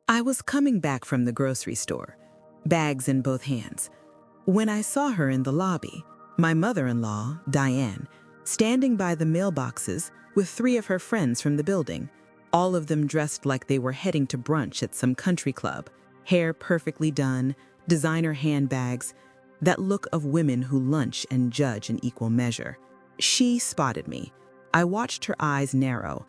I was coming back from the grocery store, bags in both hands, when I saw her in the lobby, my mother-in-law, Diane, standing by the mailboxes with three of her friends from the building, all of them dressed like they were heading to brunch at some country club, hair perfectly done, designer handbags, that look of women who lunch and judge in equal measure. She spotted me. I watched her eyes narrow,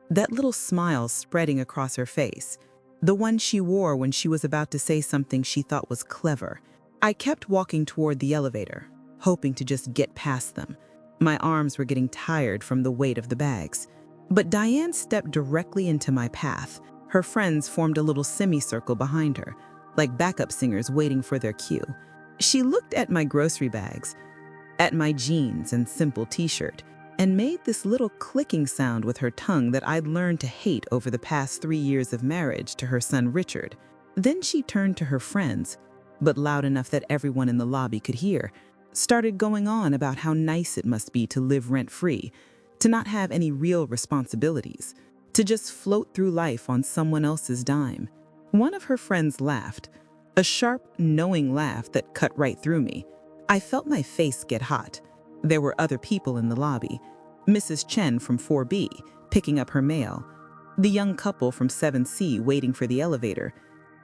that little smile spreading across her face, the one she wore when she was about to say something she thought was clever. I kept walking toward the elevator, hoping to just get past them. My arms were getting tired from the weight of the bags. But Diane stepped directly into my path. Her friends formed a little semicircle behind her, like backup singers waiting for their cue. She looked at my grocery bags, at my jeans and simple t-shirt, and made this little clicking sound with her tongue that I'd learned to hate over the past 3 years of marriage to her son Richard. Then she turned to her friends, but loud enough that everyone in the lobby could hear, started going on about how nice it must be to live rent-free, to not have any real responsibilities, to just float through life on someone else's dime. One of her friends laughed, a sharp, knowing laugh that cut right through me. I felt my face get hot. There were other people in the lobby. Mrs. Chen from 4B, picking up her mail. The young couple from 7C waiting for the elevator.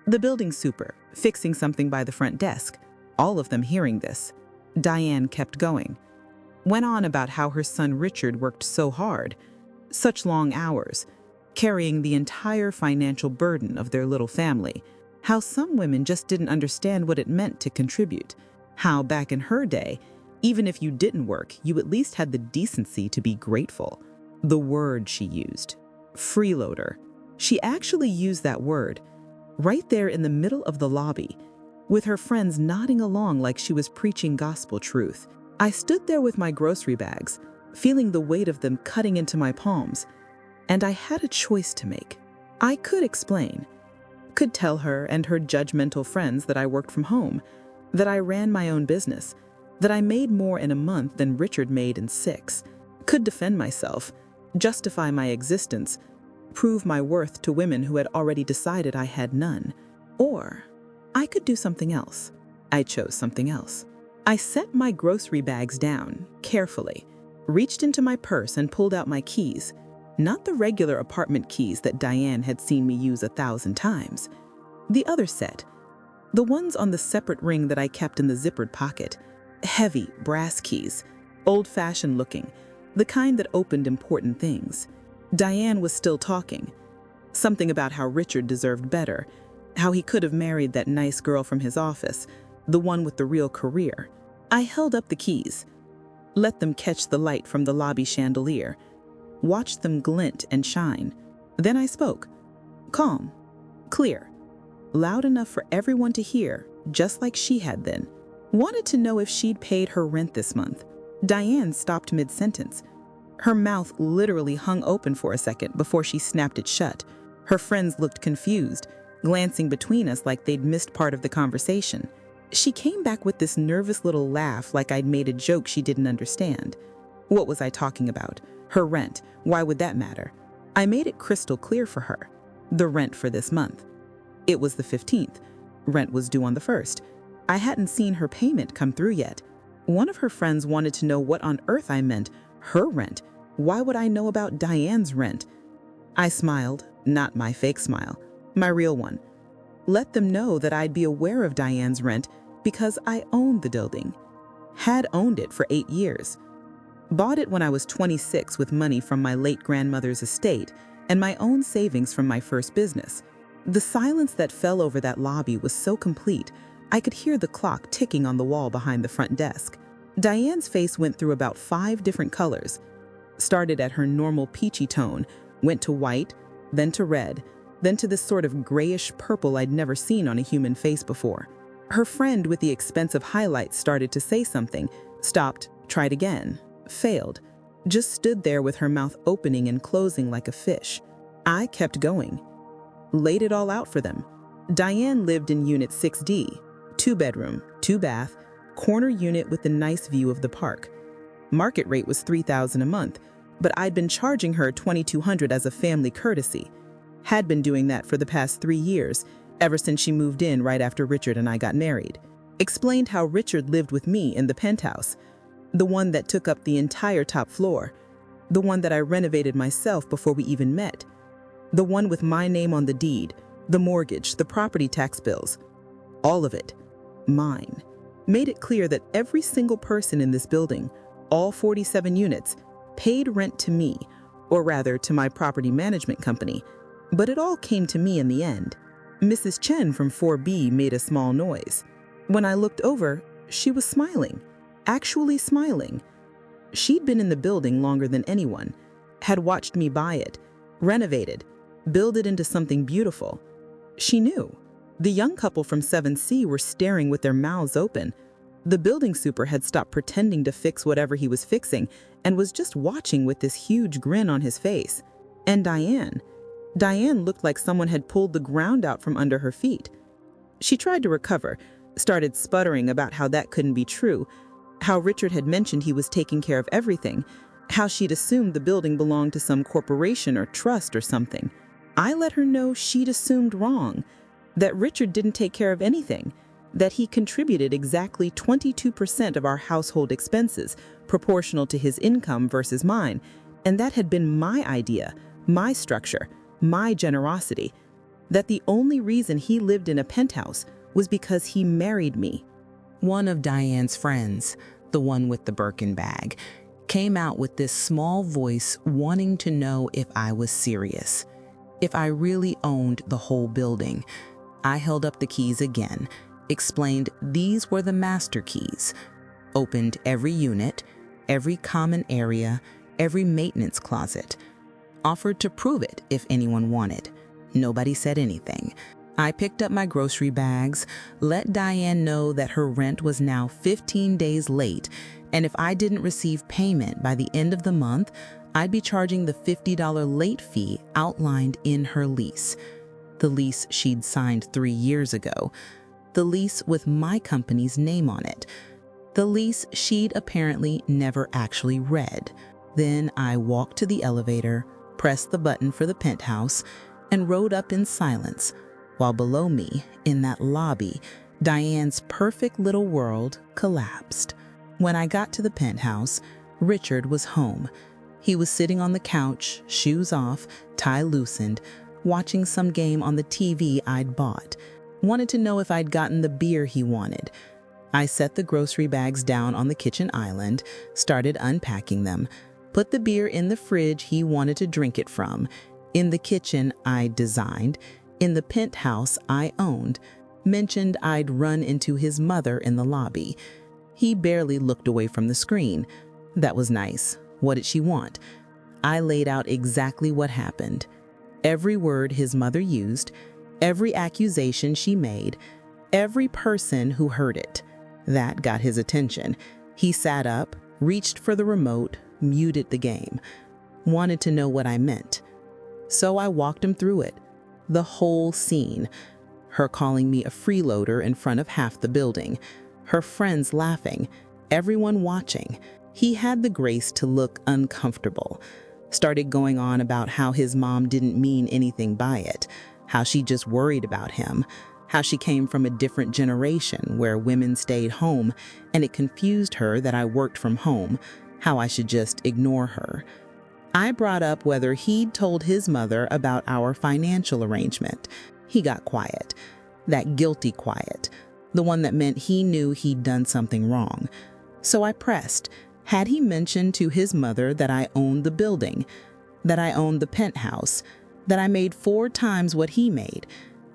The building super, fixing something by the front desk. All of them hearing this. Diane kept going. Went on about how her son Richard worked so hard, such long hours, carrying the entire financial burden of their little family. How some women just didn't understand what it meant to contribute. How back in her day, even if you didn't work, you at least had the decency to be grateful. The word she used, freeloader. She actually used that word right there in the middle of the lobby, with her friends nodding along like she was preaching gospel truth. I stood there with my grocery bags, feeling the weight of them cutting into my palms, and I had a choice to make. I could explain, could tell her and her judgmental friends that I worked from home, that I ran my own business, that I made more in a month than Richard made in 6, could defend myself, justify my existence, prove my worth to women who had already decided I had none. Or I could do something else. I chose something else. I set my grocery bags down, carefully, reached into my purse and pulled out my keys, not the regular apartment keys that Diane had seen me use 1,000 times. The other set, the ones on the separate ring that I kept in the zippered pocket. Heavy brass keys, old-fashioned looking, the kind that opened important things. Diane was still talking. Something about how Richard deserved better, how he could have married that nice girl from his office, the one with the real career. I held up the keys, let them catch the light from the lobby chandelier, watched them glint and shine. Then I spoke, calm, clear, loud enough for everyone to hear, just like she had then. Wanted to know if she'd paid her rent this month. Diane stopped mid-sentence. Her mouth literally hung open for a second before she snapped it shut. Her friends looked confused, glancing between us like they'd missed part of the conversation. She came back with this nervous little laugh like I'd made a joke she didn't understand. What was I talking about? Her rent. Why would that matter? I made it crystal clear for her. The rent for this month. It was the 15th. Rent was due on the 1st. I hadn't seen her payment come through yet. One of her friends wanted to know what on earth I meant. Her rent. Why would I know about Diane's rent? I smiled, not my fake smile, my real one. Let them know that I'd be aware of Diane's rent because I owned the building. Had owned it for 8 years. Bought it when I was 26 with money from my late grandmother's estate and my own savings from my first business. The silence that fell over that lobby was so complete, I could hear the clock ticking on the wall behind the front desk. Diane's face went through about 5 different colors. Started at her normal peachy tone, went to white, then to red, then to this sort of grayish purple I'd never seen on a human face before. Her friend with the expensive highlights started to say something, stopped, tried again, failed, just stood there with her mouth opening and closing like a fish. I kept going, laid it all out for them. Diane lived in Unit 6D, 2-bedroom, 2-bath, corner unit with a nice view of the park. Market rate was $3,000 a month, but I'd been charging her $2,200 as a family courtesy. Had been doing that for the past 3 years, ever since she moved in right after Richard and I got married. Explained how Richard lived with me in the penthouse, the one that took up the entire top floor, the one that I renovated myself before we even met, the one with my name on the deed, the mortgage, the property tax bills. All of it, mine. Made it clear that every single person in this building, all 47 units, paid rent to me, or rather to my property management company, but it all came to me in the end. Mrs. Chen from 4B made a small noise. When I looked over, she was smiling, actually smiling. She'd been in the building longer than anyone, had watched me buy it, renovate it, build it into something beautiful. She knew. The young couple from 7C were staring with their mouths open. The building super had stopped pretending to fix whatever he was fixing and was just watching with this huge grin on his face. And Diane looked like someone had pulled the ground out from under her feet. She tried to recover, started sputtering about how that couldn't be true, how Richard had mentioned he was taking care of everything, how she'd assumed the building belonged to some corporation or trust or something. I let her know she'd assumed wrong, that Richard didn't take care of anything, that he contributed exactly 22% of our household expenses, proportional to his income versus mine, and that had been my idea, my structure, my generosity, that the only reason he lived in a penthouse was because he married me. One of Diane's friends, the one with the Birkin bag, came out with this small voice wanting to know if I was serious, if I really owned the whole building. I held up the keys again, explained these were the master keys, opened every unit, every common area, every maintenance closet, offered to prove it if anyone wanted. Nobody said anything. I picked up my grocery bags, let Diane know that her rent was now 15 days late, and if I didn't receive payment by the end of the month, I'd be charging the $50 late fee outlined in her lease. The lease she'd signed 3 years ago. The lease with my company's name on it. The lease she'd apparently never actually read. Then I walked to the elevator, pressed the button for the penthouse, and rode up in silence, while below me, in that lobby, Diane's perfect little world collapsed. When I got to the penthouse, Richard was home. He was sitting on the couch, shoes off, tie loosened, watching some game on the TV I'd bought. Wanted to know if I'd gotten the beer he wanted. I set the grocery bags down on the kitchen island, started unpacking them, put the beer in the fridge he wanted to drink it from, in the kitchen I designed, in the penthouse I owned, mentioned I'd run into his mother in the lobby. He barely looked away from the screen. That was nice. What did she want? I laid out exactly what happened. Every word his mother used, every accusation she made, every person who heard it. That got his attention. He sat up, reached for the remote, muted the game. Wanted to know what I meant. So I walked him through it. The whole scene. Her calling me a freeloader in front of half the building. Her friends laughing. Everyone watching. He had the grace to look uncomfortable. Started going on about how his mom didn't mean anything by it, how she just worried about him, how she came from a different generation where women stayed home and it confused her that I worked from home, how I should just ignore her. I brought up whether he'd told his mother about our financial arrangement. He got quiet, that guilty quiet, the one that meant he knew he'd done something wrong. So I pressed, had he mentioned to his mother that I owned the building, that I owned the penthouse, that I made 4 times what he made,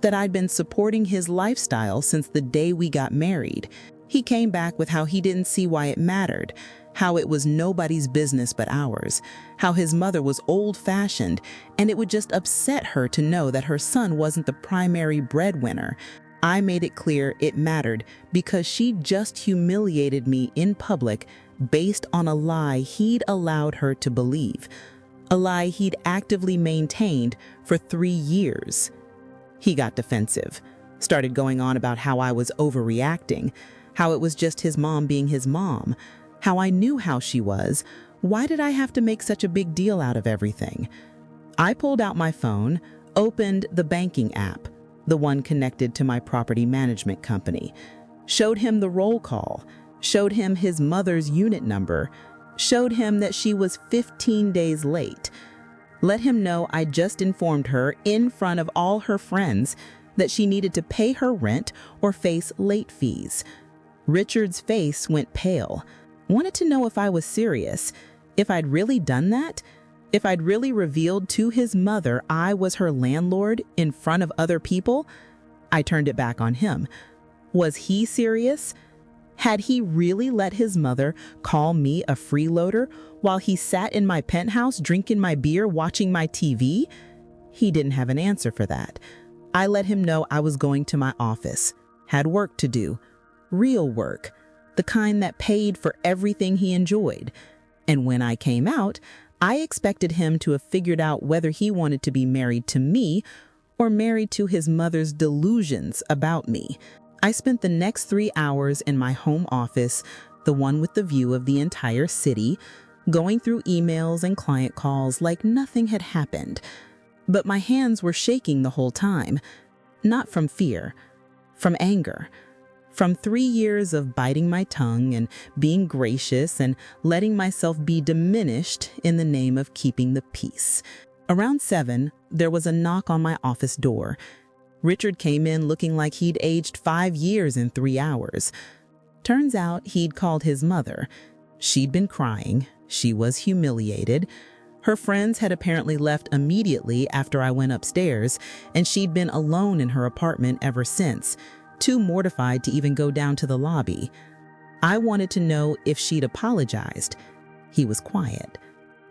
that I'd been supporting his lifestyle since the day we got married. He came back with how he didn't see why it mattered, how it was nobody's business but ours, how his mother was old-fashioned, and it would just upset her to know that her son wasn't the primary breadwinner. I made it clear it mattered because she just humiliated me in public based on a lie he'd allowed her to believe, a lie he'd actively maintained for 3 years. He got defensive, started going on about how I was overreacting, how it was just his mom being his mom, how I knew how she was. Why did I have to make such a big deal out of everything? I pulled out my phone, Opened the banking app, the one connected to my property management company. Showed him the roll call. Showed him his mother's unit number. Showed him that she was 15 days late. Let him know I just informed her in front of all her friends that she needed to pay her rent or face late fees. Richard's face went pale. Wanted to know if I was serious, if I'd really done that, if I'd really revealed to his mother I was her landlord in front of other people. I turned it back on him. Was he serious? Had he really let his mother call me a freeloader while he sat in my penthouse drinking my beer, watching my TV? He didn't have an answer for that. I let him know I was going to my office, had work to do, real work, the kind that paid for everything he enjoyed. And when I came out, I expected him to have figured out whether he wanted to be married to me or married to his mother's delusions about me. I spent the next 3 hours in my home office, the one with the view of the entire city, going through emails and client calls like nothing had happened. But my hands were shaking the whole time, not from fear, from anger. From 3 years of biting my tongue and being gracious and letting myself be diminished in the name of keeping the peace. Around 7, there was a knock on my office door. Richard came in looking like he'd aged 5 years in 3 hours. Turns out he'd called his mother. She'd been crying. She was humiliated. Her friends had apparently left immediately after I went upstairs, and she'd been alone in her apartment ever since, too mortified to even go down to the lobby. I wanted to know if she'd apologized. He was quiet.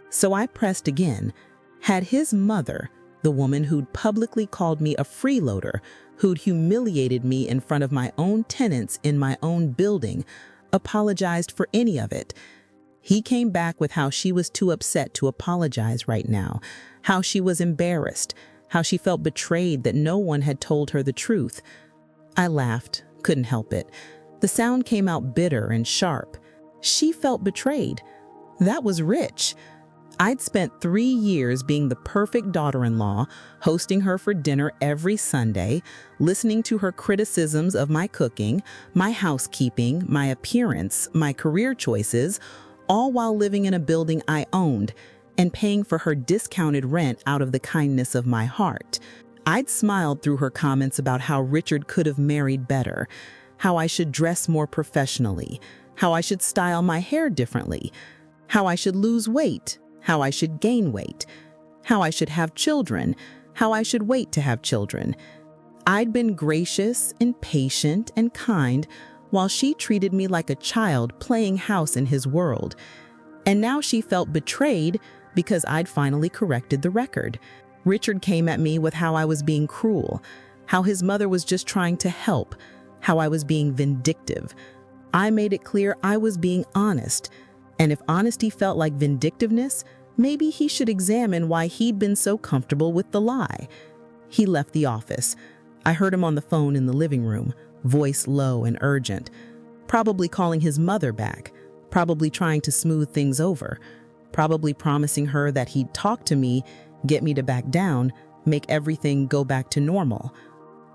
So I pressed again. Had his mother, the woman who'd publicly called me a freeloader, who'd humiliated me in front of my own tenants in my own building, apologized for any of it? He came back with how she was too upset to apologize right now, how she was embarrassed, how she felt betrayed that no one had told her the truth. I laughed, couldn't help it. The sound came out bitter and sharp. She felt betrayed. That was rich. I'd spent 3 years being the perfect daughter-in-law, hosting her for dinner every Sunday, listening to her criticisms of my cooking, my housekeeping, my appearance, my career choices, all while living in a building I owned and paying for her discounted rent out of the kindness of my heart. I'd smiled through her comments about how Richard could have married better, how I should dress more professionally, how I should style my hair differently, how I should lose weight, how I should gain weight, how I should have children, how I should wait to have children. I'd been gracious and patient and kind while she treated me like a child playing house in his world. And now she felt betrayed because I'd finally corrected the record. Richard came at me with how I was being cruel, how his mother was just trying to help, how I was being vindictive. I made it clear I was being honest. And if honesty felt like vindictiveness, maybe he should examine why he'd been so comfortable with the lie. He left the office. I heard him on the phone in the living room, voice low and urgent, probably calling his mother back, probably trying to smooth things over, probably promising her that he'd talk to me, get me to back down, make everything go back to normal.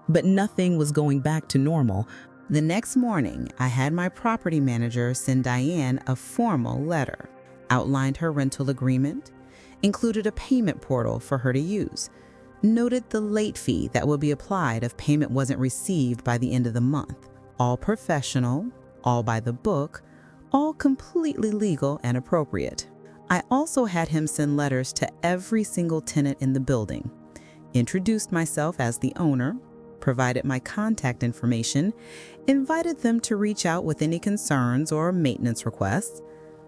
But nothing was going back to normal. The next morning, I had my property manager send Diane a formal letter, outlined her rental agreement, included a payment portal for her to use, noted the late fee that would be applied if payment wasn't received by the end of the month. All professional, all by the book, all completely legal and appropriate. I also had him send letters to every single tenant in the building, introduced myself as the owner, provided my contact information, invited them to reach out with any concerns or maintenance requests,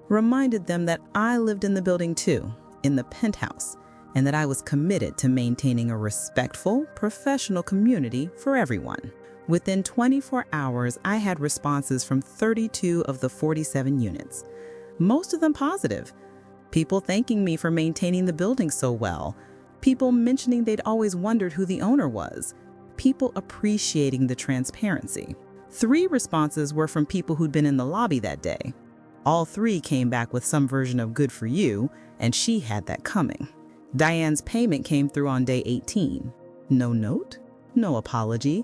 reminded them that I lived in the building too, in the penthouse, and that I was committed to maintaining a respectful, professional community for everyone. Within 24 hours, I had responses from 32 of the 47 units, most of them positive. People thanking me for maintaining the building so well, people mentioning they'd always wondered who the owner was, people appreciating the transparency. 3 responses were from people who'd been in the lobby that day. All 3 came back with some version of good for you, and she had that coming. Diane's payment came through on day 18. No note, no apology,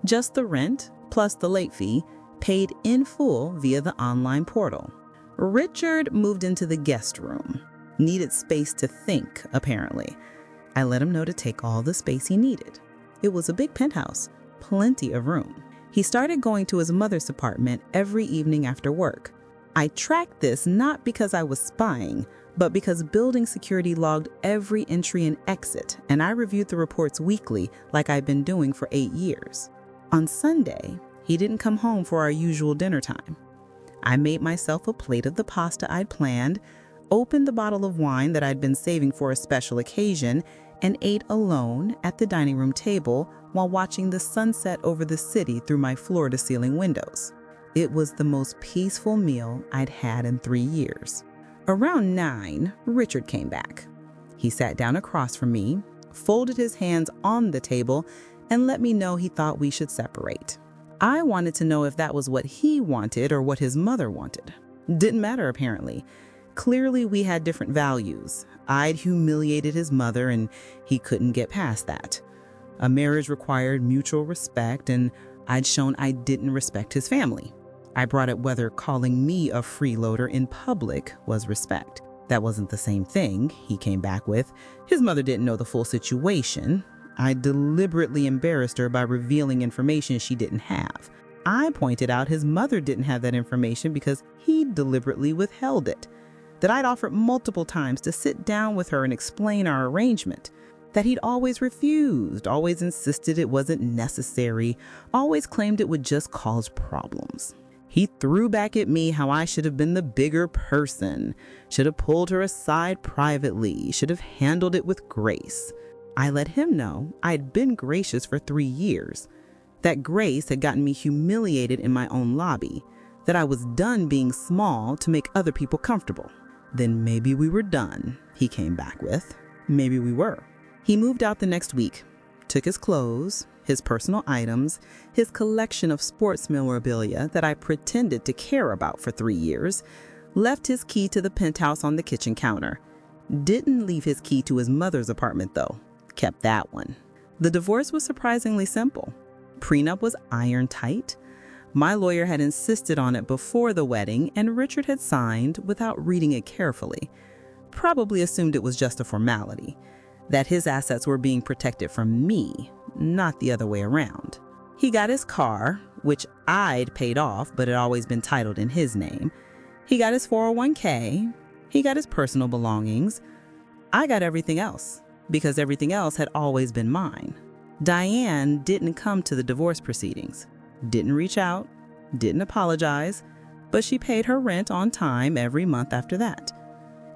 just the rent plus the late fee paid in full via the online portal. Richard moved into the guest room. Needed space to think, apparently. I let him know to take all the space he needed. It was a big penthouse, plenty of room. He started going to his mother's apartment every evening after work. I tracked this not because I was spying, but because building security logged every entry and exit, and I reviewed the reports weekly like I'd been doing for 8 years. On Sunday, he didn't come home for our usual dinner time. I made myself a plate of the pasta I'd planned, opened the bottle of wine that I'd been saving for a special occasion, and ate alone at the dining room table while watching the sunset over the city through my floor-to-ceiling windows. It was the most peaceful meal I'd had in 3 years. Around 9, Richard came back. He sat down across from me, folded his hands on the table, and let me know he thought we should separate. I wanted to know if that was what he wanted or what his mother wanted. Didn't matter, apparently. Clearly, we had different values. I'd humiliated his mother, and he couldn't get past that. A marriage required mutual respect, and I'd shown I didn't respect his family. I brought up whether calling me a freeloader in public was respect. That wasn't the same thing, he came back with. His mother didn't know the full situation. I deliberately embarrassed her by revealing information she didn't have. I pointed out his mother didn't have that information because he deliberately withheld it. That I'd offered multiple times to sit down with her and explain our arrangement. That he'd always refused, always insisted it wasn't necessary, always claimed it would just cause problems. He threw back at me how I should have been the bigger person, should have pulled her aside privately, should have handled it with grace. I let him know I'd been gracious for 3 years, that grace had gotten me humiliated in my own lobby, that I was done being small to make other people comfortable. Then maybe we were done, he came back with. Maybe we were. He moved out the next week, took his clothes, his personal items, his collection of sports memorabilia that I pretended to care about for 3 years, left his key to the penthouse on the kitchen counter. Didn't leave his key to his mother's apartment, though. Kept that one. The divorce was surprisingly simple. Prenup was iron tight. My lawyer had insisted on it before the wedding, and Richard had signed without reading it carefully. Probably assumed it was just a formality, that his assets were being protected from me, not the other way around. He got his car, which I'd paid off but had always been titled in his name. He got his 401k. He got his personal belongings. I got everything else, because everything else had always been mine. Diane didn't come to the divorce proceedings, didn't reach out, didn't apologize, but she paid her rent on time every month after that.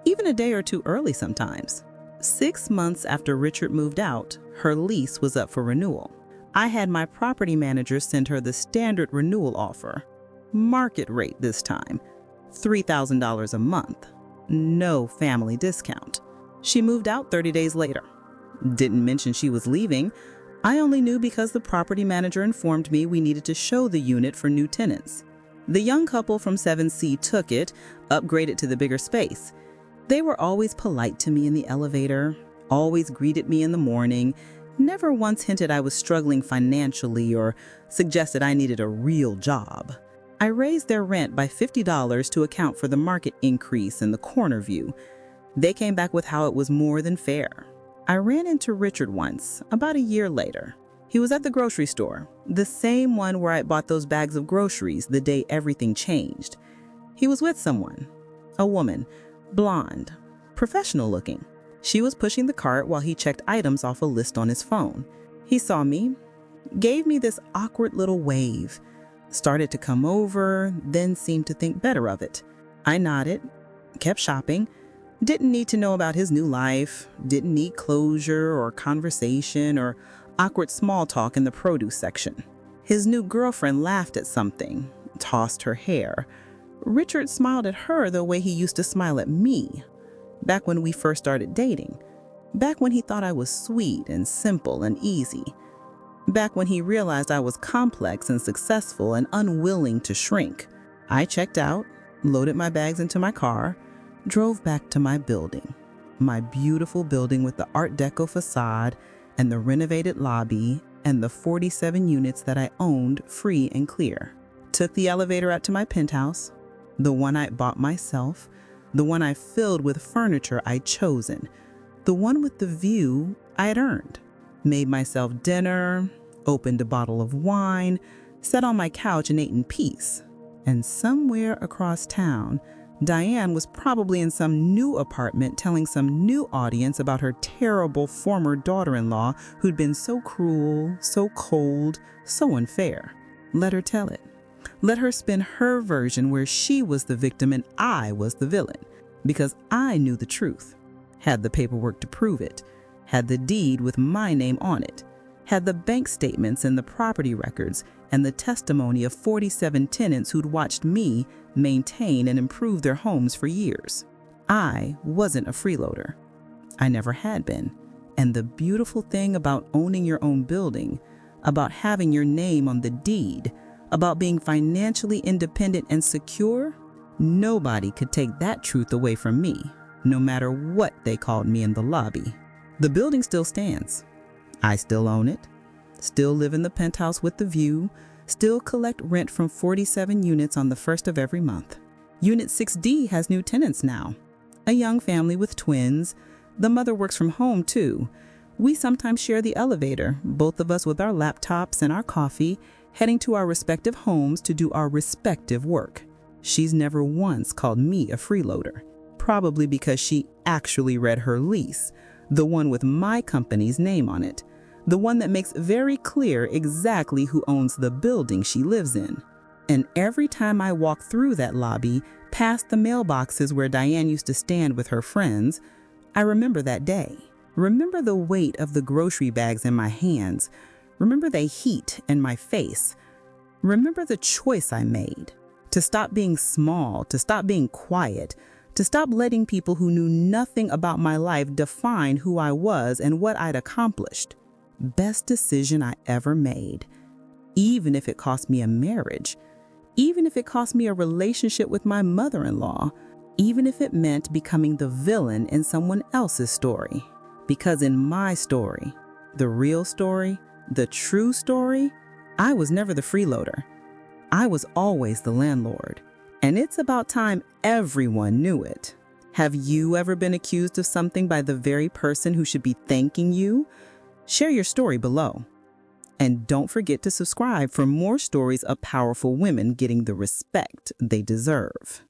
Even a day or two early sometimes. 6 months after Richard moved out, her lease was up for renewal. I had my property manager send her the standard renewal offer. Market rate this time, $3,000 a month. No family discount. She moved out 30 days later. Didn't mention she was leaving. I only knew because the property manager informed me we needed to show the unit for new tenants. The young couple from 7C took it, upgraded to the bigger space. They were always polite to me in the elevator, always greeted me in the morning, never once hinted I was struggling financially or suggested I needed a real job. I raised their rent by $50 to account for the market increase in the corner view. They came back with how it was more than fair. I ran into Richard once, about a year later. He was at the grocery store, the same one where I bought those bags of groceries the day everything changed. He was with someone, a woman, blonde, professional looking. She was pushing the cart while he checked items off a list on his phone. He saw me, gave me this awkward little wave, started to come over, then seemed to think better of it. I nodded, kept shopping, didn't need to know about his new life, didn't need closure or conversation or awkward small talk in the produce section. His new girlfriend laughed at something, tossed her hair. Richard smiled at her the way he used to smile at me, back when we first started dating, back when he thought I was sweet and simple and easy, back when he realized I was complex and successful and unwilling to shrink. I checked out, loaded my bags into my car, drove back to my building. My beautiful building with the Art Deco facade and the renovated lobby and the 47 units that I owned free and clear. Took the elevator out to my penthouse, the one I bought myself, the one I filled with furniture I'd chosen, the one with the view I'd earned. Made myself dinner, opened a bottle of wine, sat on my couch and ate in peace. And somewhere across town, Diane was probably in some new apartment telling some new audience about her terrible former daughter-in-law who'd been so cruel, so cold, so unfair. Let her tell it. Let her spin her version where she was the victim and I was the villain, because I knew the truth, had the paperwork to prove it, had the deed with my name on it, had the bank statements and the property records and the testimony of 47 tenants who'd watched me maintain and improve their homes for years. I wasn't a freeloader. I never had been. And the beautiful thing about owning your own building, about having your name on the deed, about being financially independent and secure, nobody could take that truth away from me, no matter what they called me in the lobby. The building still stands. I still own it, still live in the penthouse with the view, still collect rent from 47 units on the first of every month. Unit 6D has new tenants now, a young family with twins. The mother works from home too. We sometimes share the elevator, both of us with our laptops and our coffee, heading to our respective homes to do our respective work. She's never once called me a freeloader, probably because she actually read her lease, the one with my company's name on it, the one that makes very clear exactly who owns the building she lives in. And every time I walk through that lobby, past the mailboxes where Diane used to stand with her friends, I remember that day. Remember the weight of the grocery bags in my hands. Remember the heat in my face. Remember the choice I made to stop being small, to stop being quiet, to stop letting people who knew nothing about my life define who I was and what I'd accomplished. Best decision I ever made, even if it cost me a marriage, even if it cost me a relationship with my mother-in-law, even if it meant becoming the villain in someone else's story. Because in my story, the real story, the true story, I was never the freeloader. I was always the landlord. And it's about time everyone knew it. Have you ever been accused of something by the very person who should be thanking you? Share your story below. And don't forget to subscribe for more stories of powerful women getting the respect they deserve.